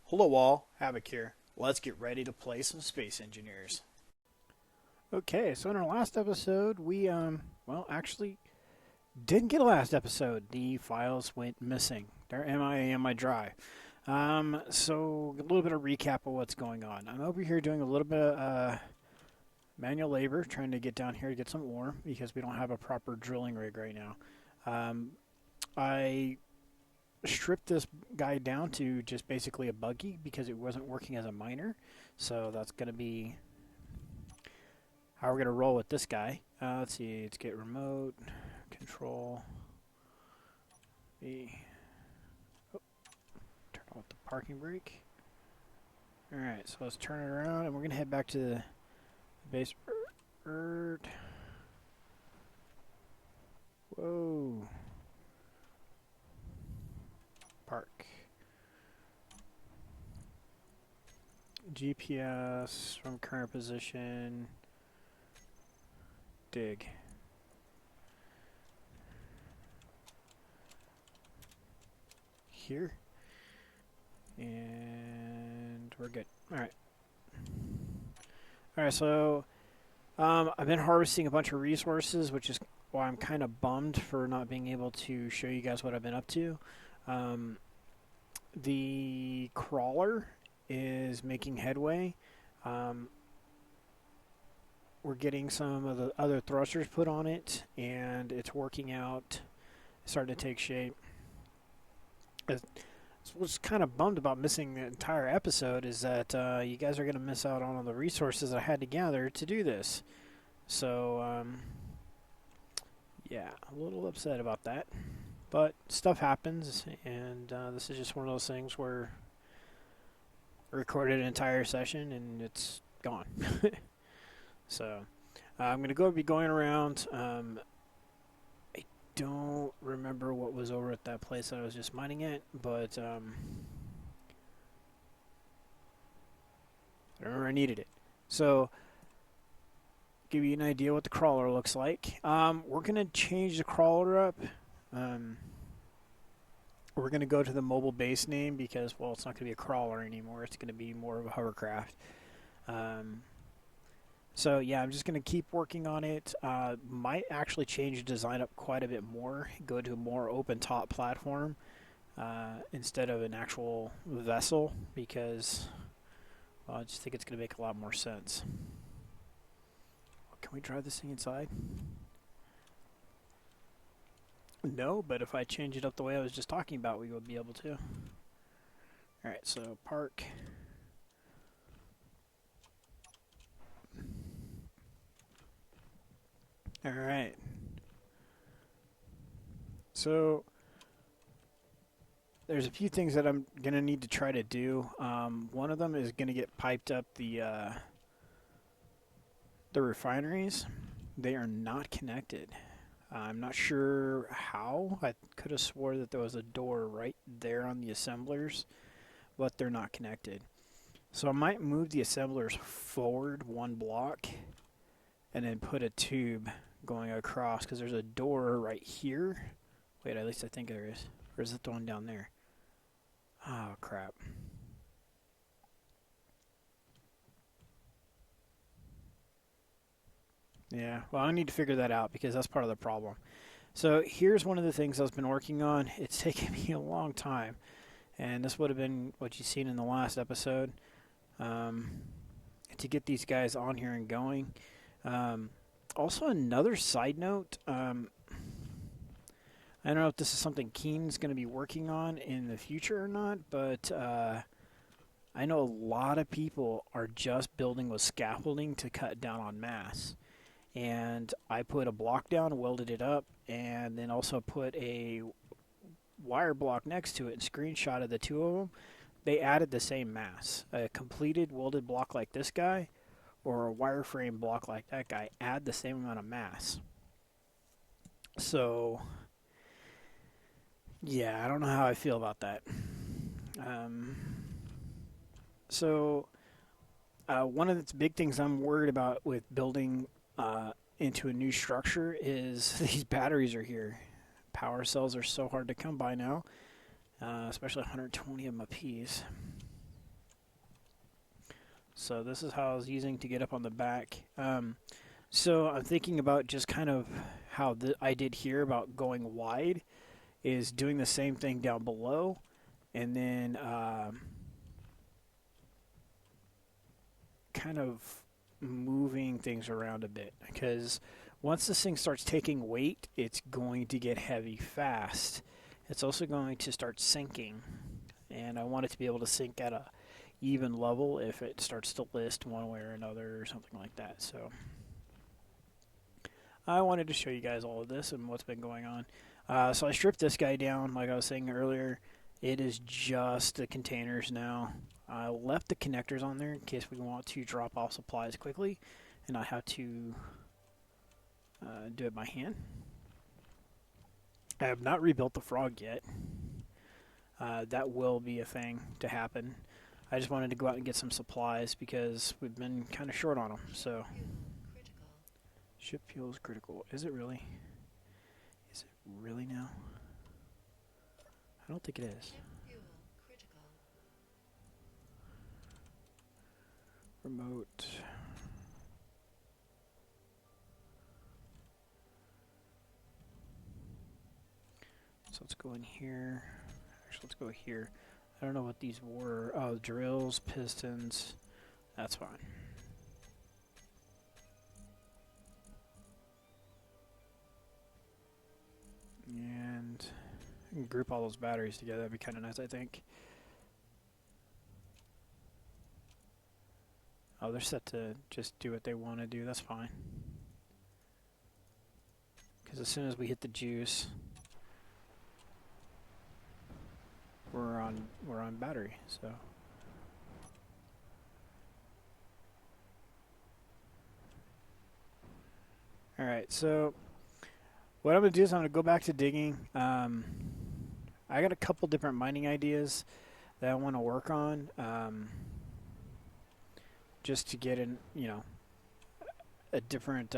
Hello all, Havoc here. Let's get ready to play some Space Engineers. Okay, so in our last episode, we, actually didn't get a last episode. The files went missing. They're MIA on my drive. So a little bit of recap of what's going on. I'm over here doing a little bit of manual labor, trying to get down here to get some ore because we don't have a proper drilling rig right now. I stripped this guy down to just basically a buggy because it wasn't working as a miner. So that's going to be how we're going to roll with this guy. Let's see, let's get remote, control, B. Oh, turn off the parking brake. Alright, so let's turn it around and we're going to head back to the base. Whoa. Park. GPS from current position. Dig. Here. And we're good. Alright. Alright, so I've been harvesting a bunch of resources, which is why I'm kind of bummed for not being able to show you guys what I've been up to. The crawler is making headway. We're getting some of the other thrusters put on it, and it's working out. It's starting to take shape. What's kind of bummed about missing the entire episode is that you guys are going to miss out on all the resources I had to gather to do this. So, yeah, a little upset about that. But stuff happens, and this is just one of those things where I recorded an entire session and it's gone. So I'm going to be going around. I don't remember what was over at that place that I was just mining at, but I remember I needed it. So give you an idea what the crawler looks like. We're going to change the crawler up. We're going to go to the mobile base name because, well, it's not going to be a crawler anymore. It's going to be more of a hovercraft. So, yeah, I'm just going to keep working on it. Might actually change the design up quite a bit more. Go to a more open top platform instead of an actual vessel because, well, I just think it's going to make a lot more sense. Can we drive this thing inside? No, but if I change it up the way I was just talking about, we would be able to. Alright, so park. Alright. So, there's a few things that I'm going to need to try to do. One of them is going to get piped up the refineries. They are not connected. I'm not sure how. I could have swore that there was a door right there on the assemblers, but they're not connected. So I might move the assemblers forward one block and then put a tube going across because there's a door right here. Wait, at least I think there is. Or is it the one down there? Oh, crap. Yeah, well, I need to figure that out because that's part of the problem. So here's one of the things I've been working on. It's taken me a long time, and this would have been what you've seen in the last episode to get these guys on here and going. Also, another side note, I don't know if this is something Keen's going to be working on in the future or not, but I know a lot of people are just building with scaffolding to cut down on mass. And I put a block down, welded it up, and then also put a wire block next to it and screenshotted the two of them. They added the same mass. A completed welded block like this guy or a wireframe block like that guy add the same amount of mass. So, yeah, I don't know how I feel about that. One of the big things I'm worried about with building into a new structure is these batteries are here. Power cells are so hard to come by now, especially 120 of them a piece. So this is how I was using to get up on the back. So I'm thinking about just kind of how I did here about going wide, is doing the same thing down below, and then kind of moving things around a bit, because once this thing starts taking weight, it's going to get heavy fast. It's also going to start sinking, and I want it to be able to sink at a even level if it starts to list one way or another or something like that. So I wanted to show you guys all of this and what's been going on. So I stripped this guy down, like I was saying earlier. It is just the containers now. I left the connectors on there in case we want to drop off supplies quickly and not have to do it by hand. I have not rebuilt the frog yet. That will be a thing to happen. I just wanted to go out and get some supplies because we've been kind of short on them. So, ship fuel is critical. Is it really? Is it really now? I don't think it is. Remote. So let's go in here. Actually, let's go here. I don't know what these were. Oh, drills, pistons. That's fine. And I can group all those batteries together. That'd be kind of nice, I think. Oh, they're set to just do what they want to do. That's fine. Because as soon as we hit the juice, we're on battery. So. All right. So what I'm gonna do is I'm gonna go back to digging. I got a couple different mining ideas that I want to work on. Just to get in, a different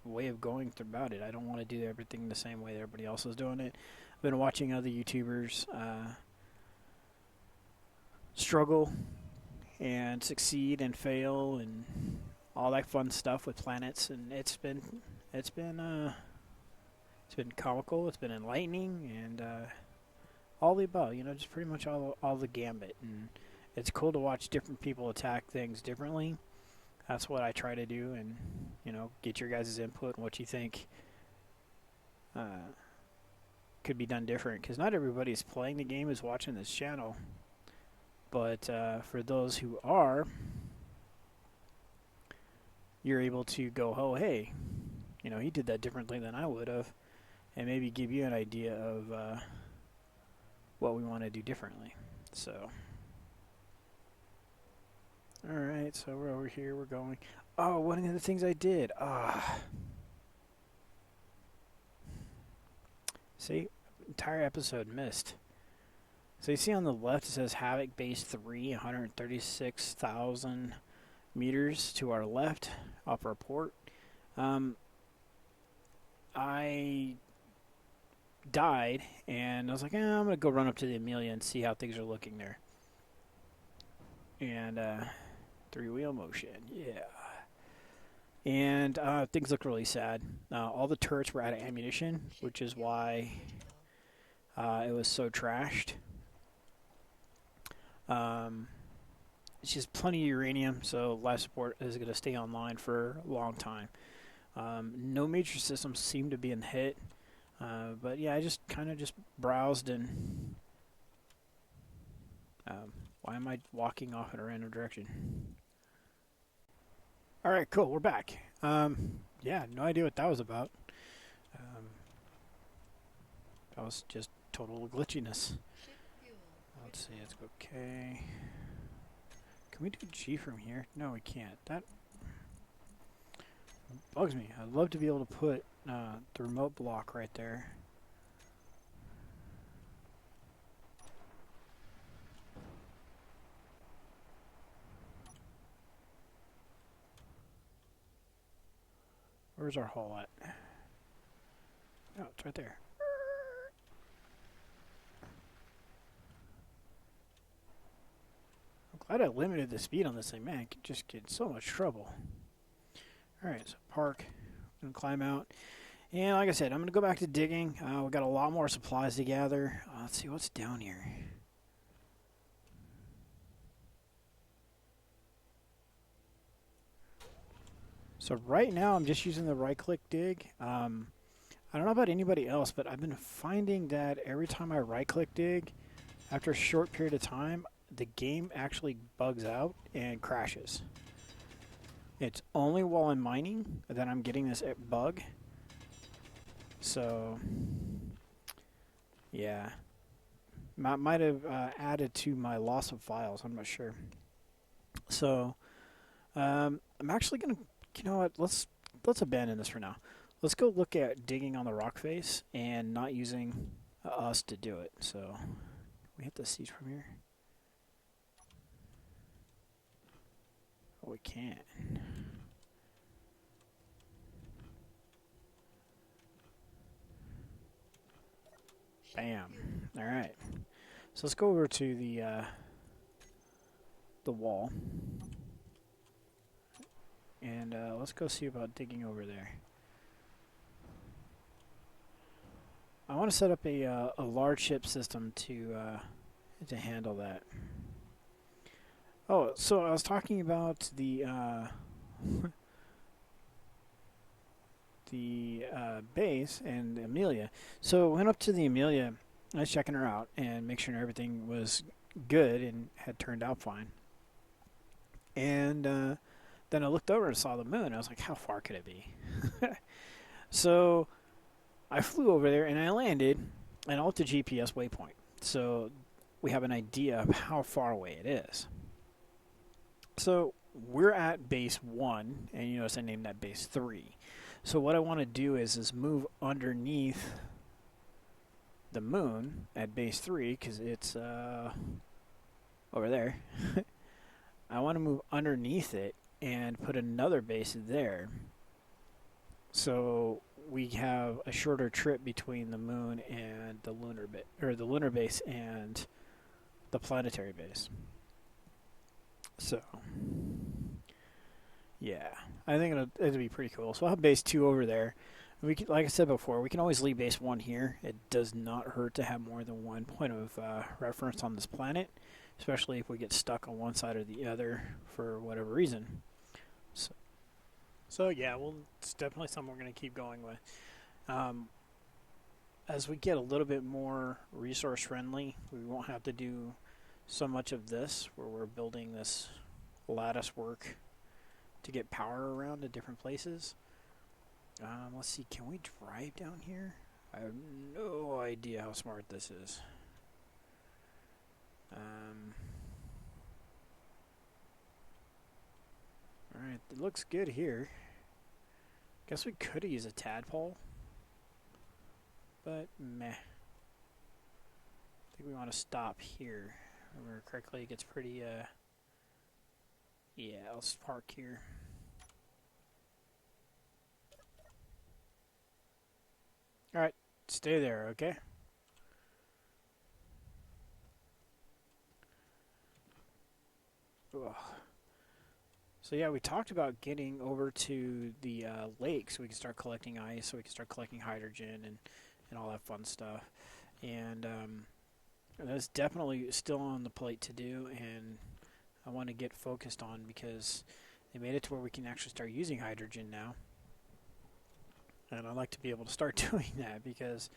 way of going about it. I don't want to do everything the same way that everybody else is doing it. I've been watching other YouTubers struggle and succeed and fail and all that fun stuff with planets, and it's been comical, it's been enlightening, and all the above. Just pretty much all the gambit. And it's cool to watch different people attack things differently. That's what I try to do, and get your guys' input and what you think could be done different. Because not everybody is playing the game is watching this channel, but for those who are, you're able to go, oh hey, he did that differently than I would have, and maybe give you an idea of what we want to do differently. So. Alright, so we're over here, we're going. Oh, one of the things I did. See, entire episode missed. So you see on the left it says Havoc Base 3, 136,000 meters to our left off our port. I died, and I was like, I'm going to go run up to the Amelia and see how things are looking there. And, three-wheel motion, yeah. And things look really sad. All the turrets were out of ammunition, which is why it was so trashed. It's just plenty of uranium, so life support is going to stay online for a long time. No major systems seem to be in hit. But yeah, I just kind of just browsed and... why am I walking off in a random direction? Alright, cool, we're back. Yeah, no idea what that was about. That was just total glitchiness. Let's see, let's go K. Can we do G from here? No, we can't. That bugs me. I'd love to be able to put the remote block right there. Where's our hull at? Oh, it's right there. Glad I limited the speed on this thing. Man, I could just get in so much trouble. Alright, so park. I'm going to climb out. And like I said, I'm going to go back to digging. We've got a lot more supplies to gather. Let's see what's down here. So right now I'm just using the right-click dig. I don't know about anybody else, but I've been finding that every time I right-click dig, after a short period of time, the game actually bugs out and crashes. It's only while I'm mining that I'm getting this bug. So, yeah. Might have added to my loss of files. I'm not sure. So, I'm actually going to, you know what, let's abandon this for now. Let's go look at digging on the rock face and not using us to do it. So, we hit the seed from here. Oh, we can't. Bam. All right. So let's go over to the wall, and let's go see about digging over there. I want to set up a large ship system to handle that. Oh, so I was talking about the base and the Amelia. So I went up to the Amelia. I was checking her out and make sure everything was good and had turned out fine. And then I looked over and saw the moon. I was like, how far could it be? So I flew over there and I landed and off the GPS waypoint. So we have an idea of how far away it is. So we're at base 1, and you notice I named that base 3. So what I want to do is move underneath the moon at base 3, because it's over there. I want to move underneath it and put another base there. So we have a shorter trip between the moon and the lunar base and the planetary base. So, yeah, I think it'll be pretty cool. So I'll have base 2 over there. We can, like I said before, we can always leave base 1 here. It does not hurt to have more than one point of reference on this planet, especially if we get stuck on one side or the other for whatever reason. So yeah, it's definitely something we're going to keep going with. As we get a little bit more resource friendly, we won't have to do so much of this where we're building this lattice work to get power around to different places. Let's see, can we drive down here? I have no idea how smart this is. Alright, it looks good here. Guess we could use a tadpole, but meh. I think we want to stop here. If I remember correctly, it gets pretty, yeah, let's park here. Alright, stay there, okay? Ugh. So yeah, we talked about getting over to the lake so we can start collecting ice, so we can start collecting hydrogen and all that fun stuff. And that's definitely still on the plate to do, and I want to get focused on because they made it to where we can actually start using hydrogen now. And I'd like to be able to start doing that because,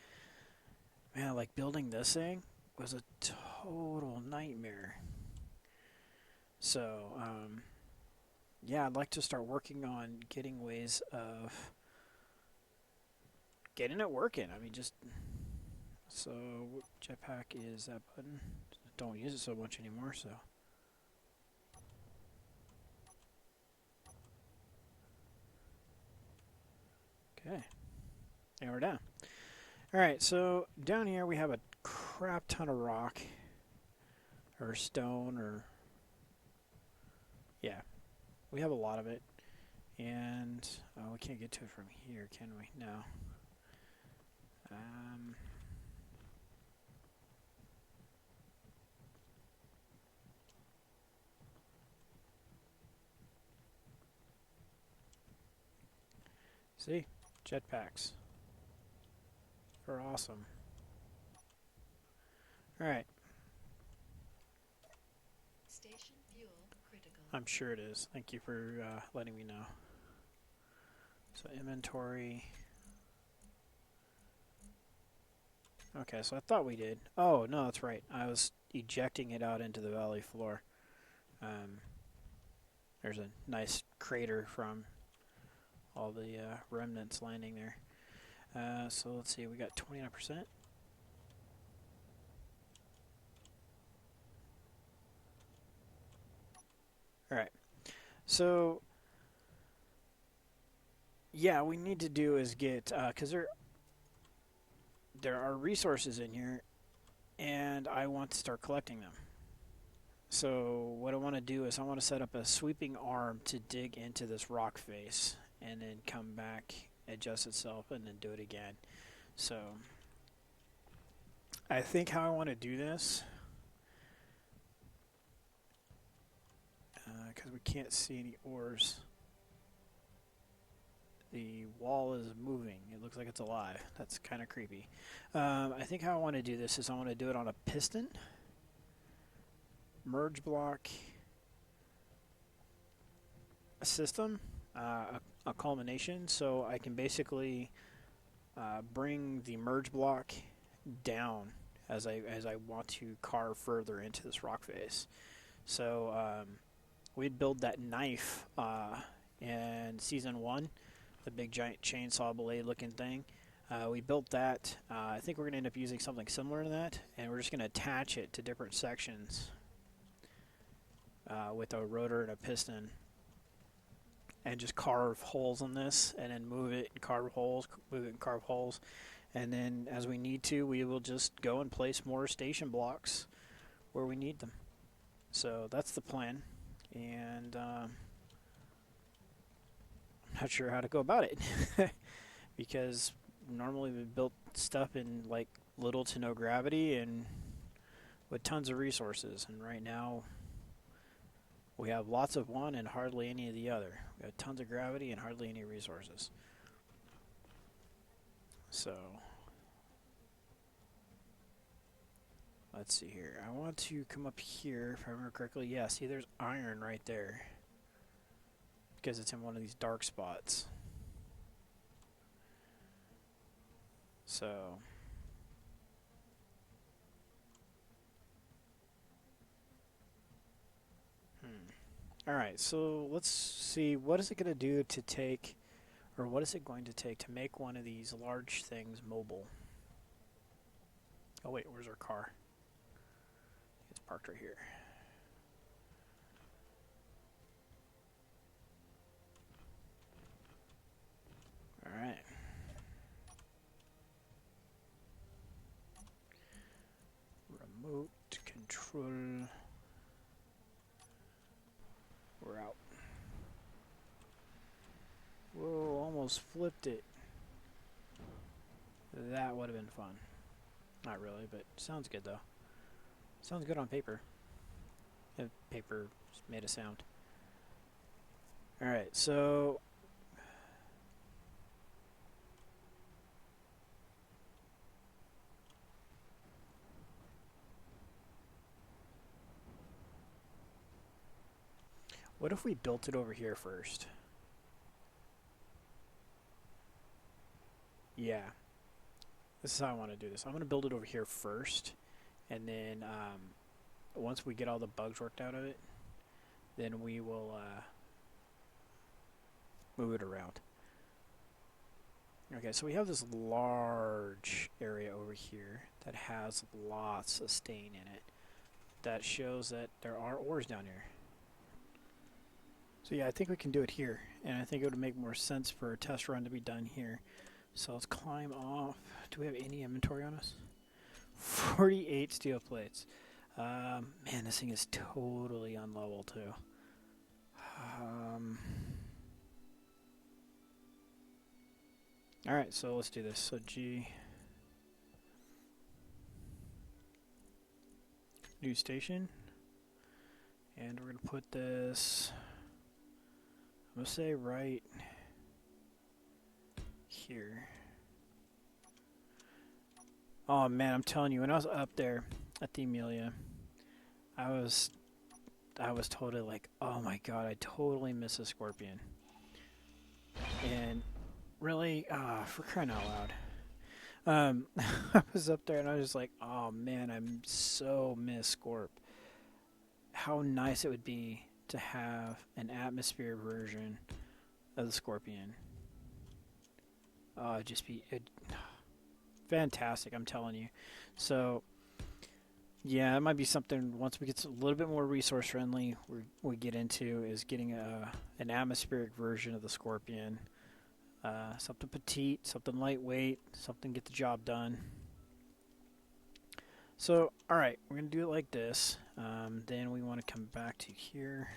man, like building this thing was a total nightmare. So, yeah, I'd like to start working on getting ways of getting it working. I mean, just so jetpack is that button. Don't use it so much anymore, so. Okay, and we're down. Alright, so down here we have a crap ton of rock, or stone, or, yeah, we have a lot of it. And, oh, we can't get to it from here, can we? No. See? Jetpacks. Are awesome. Alright. Station fuel critical. I'm sure it is. Thank you for letting me know. So inventory. Okay, so I thought we did. Oh, no, that's right. I was ejecting it out into the valley floor. There's a nice crater from all the remnants landing there. So let's see, we got 29%. Alright. So, yeah, we need to do is get, because there are resources in here, and I want to start collecting them. So what I want to do is I want to set up a sweeping arm to dig into this rock face, and then come back, adjust itself, and then do it again. So I think how I want to do this, because we can't see any ores. The wall is moving. It looks like it's alive. That's kind of creepy. I think how I want to do this is I want to do it on a piston, merge block system, a culmination, so I can basically bring the merge block down as I want to carve further into this rock face. So we'd build that knife in season 1, the big giant chainsaw blade looking thing. We built that. I think we're going to end up using something similar to that, and we're just going to attach it to different sections with a rotor and a piston, and just carve holes in this, and then move it and carve holes, move it and carve holes, and then as we need to, we will just go and place more station blocks where we need them. So that's the plan, and I'm not sure how to go about it because normally we built stuff in like little to no gravity and with tons of resources, and right now we have lots of one and hardly any of the other. We have tons of gravity and hardly any resources. So let's see here. I want to come up here, if I remember correctly. Yeah, see there's iron right there because it's in one of these dark spots. So alright, so let's see, what is it going to do to take, or what is it going to take to make one of these large things mobile? Oh wait, where's our car? It's parked right here. Alright. Remote control. We're out. Whoa, almost flipped it. That would have been fun. Not really, but sounds good though. Sounds good on paper. If paper made a sound. Alright, so what if we built it over here first? Yeah. This is how I want to do this. I'm going to build it over here first, and then once we get all the bugs worked out of it, then we will move it around. Okay, so we have this large area over here that has lots of stain in it. That shows that there are ores down here. So yeah, I think we can do it here, and I think it would make more sense for a test run to be done here. So let's climb off. Do we have any inventory on us? 48 steel plates. Man, this thing is totally unlevel too. Alright, so let's do this. So G. New station. And we're going to put this, I'm going to say right here. Oh man, I'm telling you, when I was up there at the Amelia, I was totally like, oh my god, I totally miss a scorpion. And really, for crying out loud. I was up there and I was just like, oh man, I so miss Scorp. How nice it would be to have an atmosphere version of the Scorpion. It'd just be fantastic, I'm telling you. So, yeah, it might be something once we get a little bit more resource friendly, we get into is getting an atmospheric version of the Scorpion. Something petite, something lightweight, something get the job done. So, alright, we're going to do it like this. Then we want to come back to here.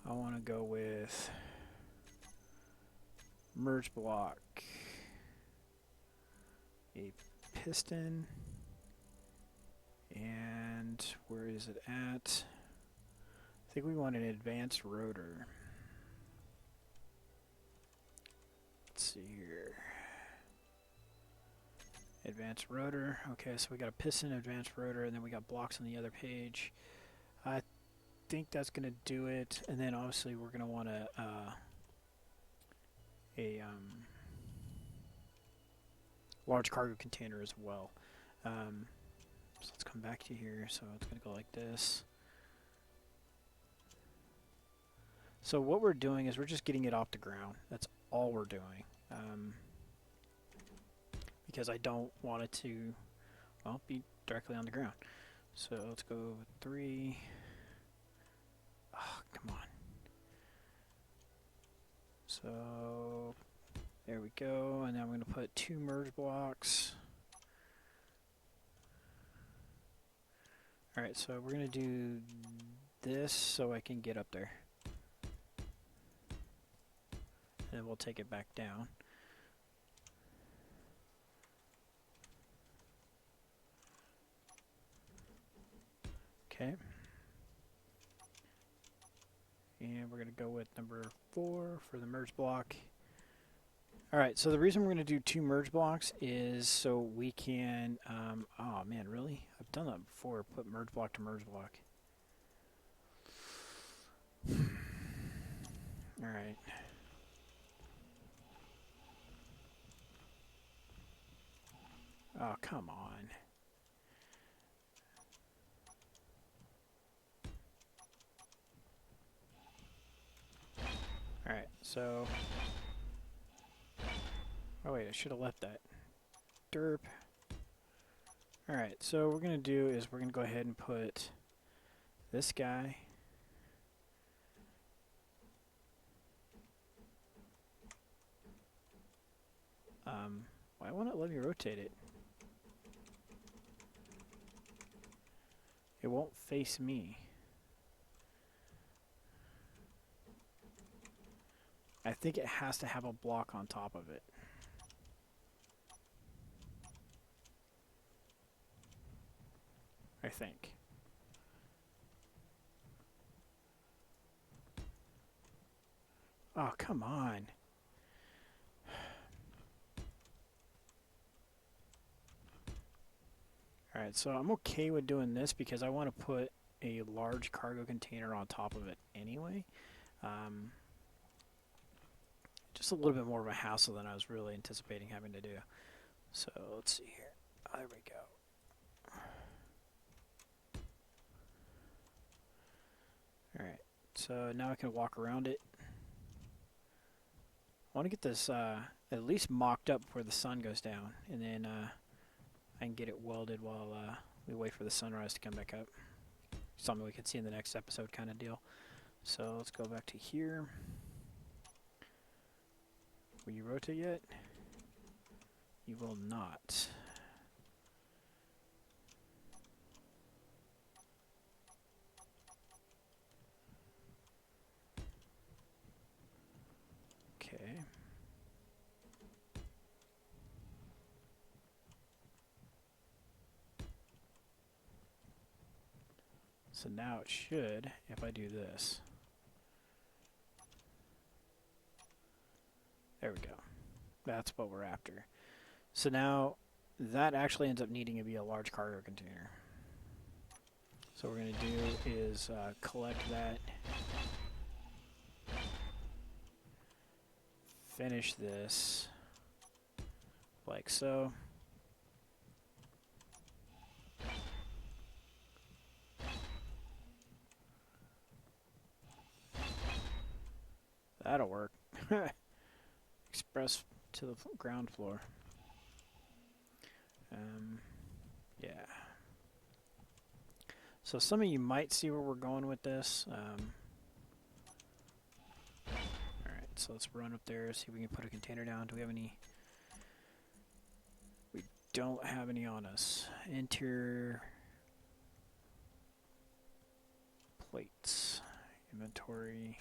I want to go with merge block, a piston, and where is it at? I think we want an advanced rotor. Let's see here. Advanced rotor. Okay, so we got a piston, advanced rotor, and then we got blocks on the other page. I think that's going to do it. And then obviously we're going to want a large cargo container as well. So let's come back to here. So it's going to go like this. So what we're doing is we're just getting it off the ground. That's all we're doing. Because I don't want it to, well, be directly on the ground. So let's go with 3. Oh, come on. So there we go. And then I'm going to put 2 merge blocks. Alright, so we're going to do this so I can get up there. And then we'll take it back down. Okay. And we're going to go with number 4 for the merge block. Alright, so the reason we're going to do 2 merge blocks is so we can, oh man, really? I've done that before, put merge block to merge block. Alright. Oh, come on. Alright, so... Oh wait, I should have left that. Derp. Alright, so what we're going to do is we're going to go ahead and put this guy. Why won't it let me rotate it? It won't face me. I think it has to have a block on top of it. I think. Oh, come on. Alright, so I'm okay with doing this because I want to put a large cargo container on top of it anyway. Just a little bit more of a hassle than I was really anticipating having to do. So let's see here. There we go. Alright, so now I can walk around it. I want to get this at least mocked up before the sun goes down, and then I can get it welded while we wait for the sunrise to come back up. Something we can see in the next episode kind of deal. So let's go back to here. Will you rotate yet? You will not. Okay. So now it should, if I do this. There we go. That's what we're after. So now that actually ends up needing to be a large cargo container. So what we're going to do is collect that, finish this like so. That'll work. Express to the ground floor. Yeah. So some of you might see where we're going with this. Alright, so let's run up there, see if we can put a container down. Do we have any? We don't have any on us. Interior plates. Inventory.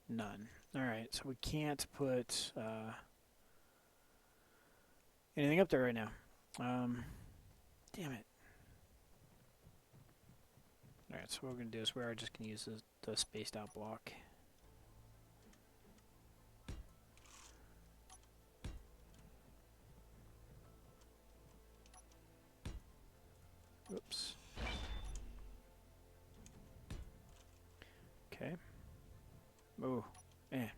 None. Alright, so we can't put anything up there right now. Damn it. Alright, so what we're going to do is we are just going to use the spaced out block. Oops. Okay. Oh, man.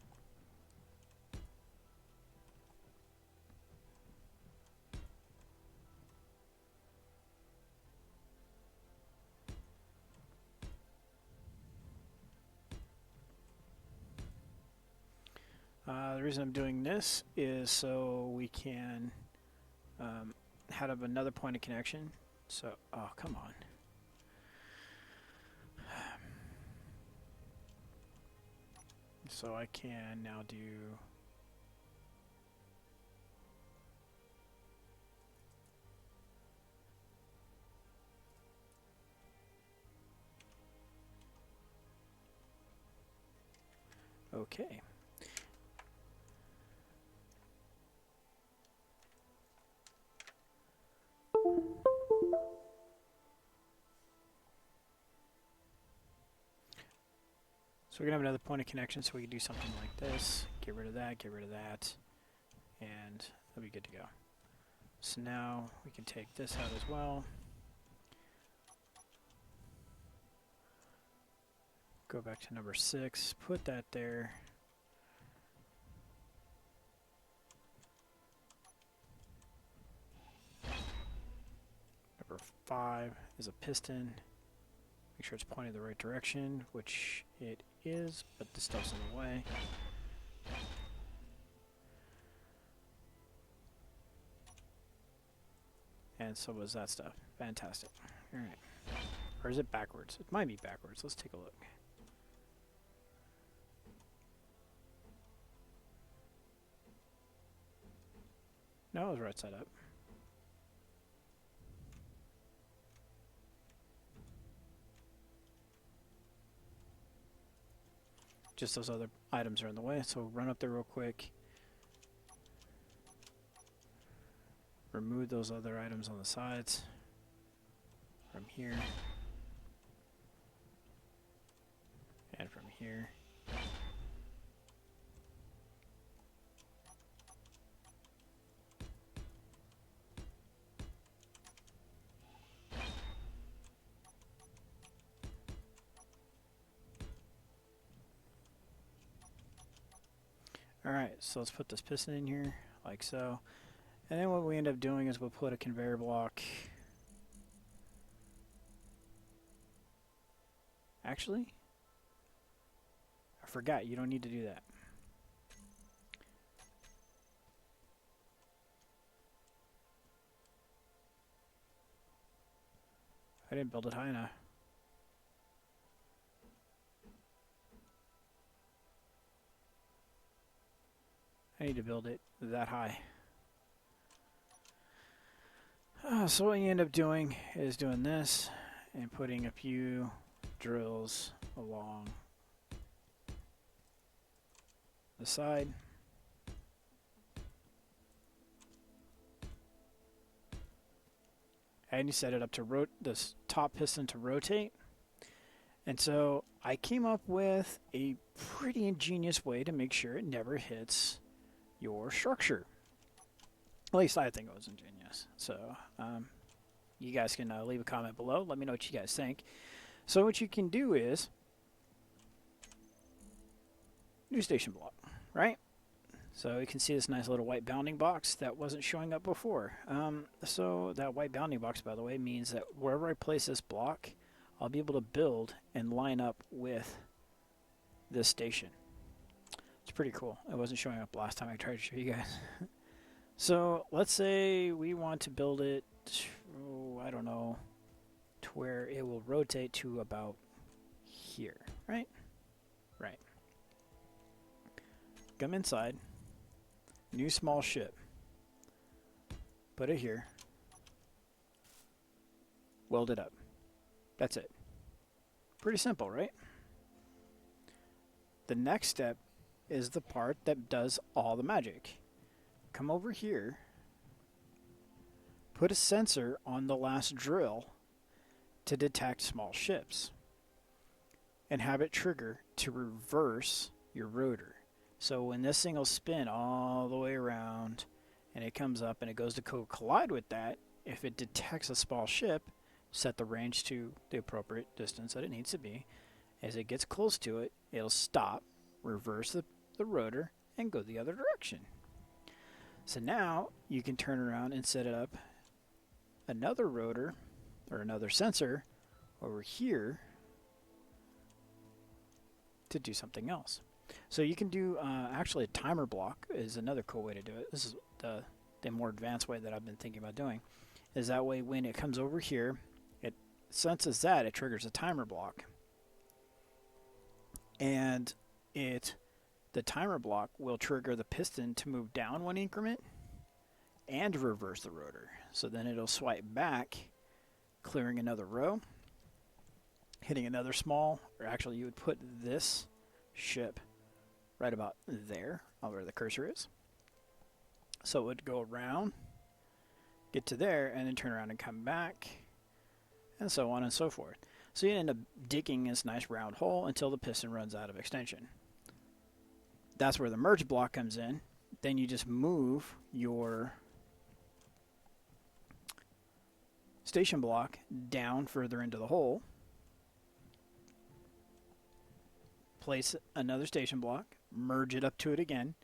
The reason I'm doing this is so we can have another point of connection. So, oh, come on. So I can now do... Okay. So we're going to have another point of connection, so we can do something like this. Get rid of that, and that'll be good to go. So now we can take this out as well. Go back to number 6, put that there. Number 5 is a piston. Make sure it's pointing the right direction, which it is, but this stuff's in the way. And so was that stuff. Fantastic. Alright. Or is it backwards? It might be backwards. Let's take a look. No, it was right side up. Just those other items are in the way, so run up there real quick. Remove those other items on the sides. From here. And from here. Alright, so let's put this piston in here, like so. And then what we end up doing is we'll put a conveyor block. Actually, I forgot, you don't need to do that. I didn't build it high enough. I need to build it that high. So what you end up doing is doing this and putting a few drills along the side. And you set it up to this top piston to rotate. And so I came up with a pretty ingenious way to make sure it never hits your structure. At least I think it was ingenious. So you guys can leave a comment below. Let me know what you guys think. So what you can do is new station block, right? So you can see this nice little white bounding box that wasn't showing up before. So that white bounding box, by the way, means that wherever I place this block, I'll be able to build and line up with this station. It's pretty cool. It wasn't showing up last time I tried to show you guys. So let's say we want to build it, I don't know, to where it will rotate to about here, right? Right. Come inside. New small ship. Put it here. Weld it up. That's it. Pretty simple, right? The next step is the part that does all the magic. Come over here. Put a sensor on the last drill to detect small ships. And have it trigger to reverse your rotor. So when this thing will spin all the way around and it comes up and it goes to collide with that, if it detects a small ship, set the range to the appropriate distance that it needs to be. As it gets close to it, it'll stop, reverse the rotor, and go the other direction. So now you can turn around and set up another rotor or another sensor over here to do something else. So you can do actually a timer block is another cool way to do it. This is the more advanced way that I've been thinking about doing. Is that way when it comes over here, it senses that it triggers a timer block, and the timer block will trigger the piston to move down one increment and reverse the rotor. So then it'll swipe back, clearing another row, hitting another small, or actually you would put this ship right about there, where the cursor is. So it would go around, get to there, and then turn around and come back, and so on and so forth. So you end up digging this nice round hole until the piston runs out of extension. That's where the merge block comes in. Then you just move your station block down further into the hole, place another station block, merge it up to it again,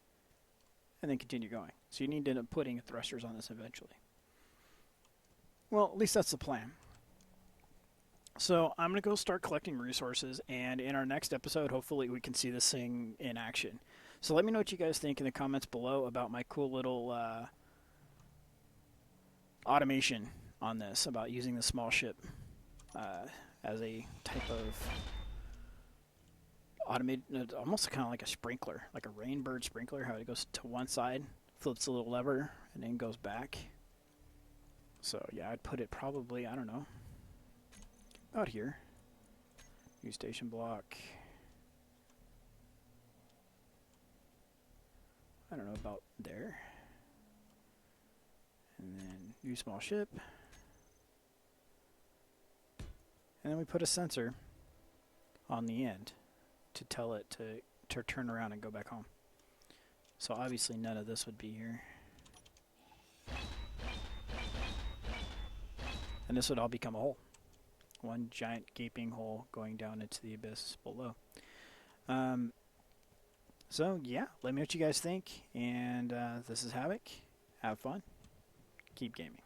and then continue going. So you need to end up putting thrusters on this eventually. Well, at least that's the plan. So I'm going to go start collecting resources, and in our next episode, hopefully we can see this thing in action. So let me know what you guys think in the comments below about my cool little automation on this, about using the small ship as a type of automated, almost kind of like a sprinkler, like a rainbird sprinkler, how it goes to one side, flips a little lever, and then goes back. So yeah, I'd put it probably, I don't know, out here. New station block. I don't know, about there. And then new small ship. And then we put a sensor on the end to tell it to turn around and go back home. So obviously none of this would be here. And this would all become a hole. One giant gaping hole going down into the abyss below. So yeah, let me know what you guys think. And this is Havoc. Have fun. Keep gaming.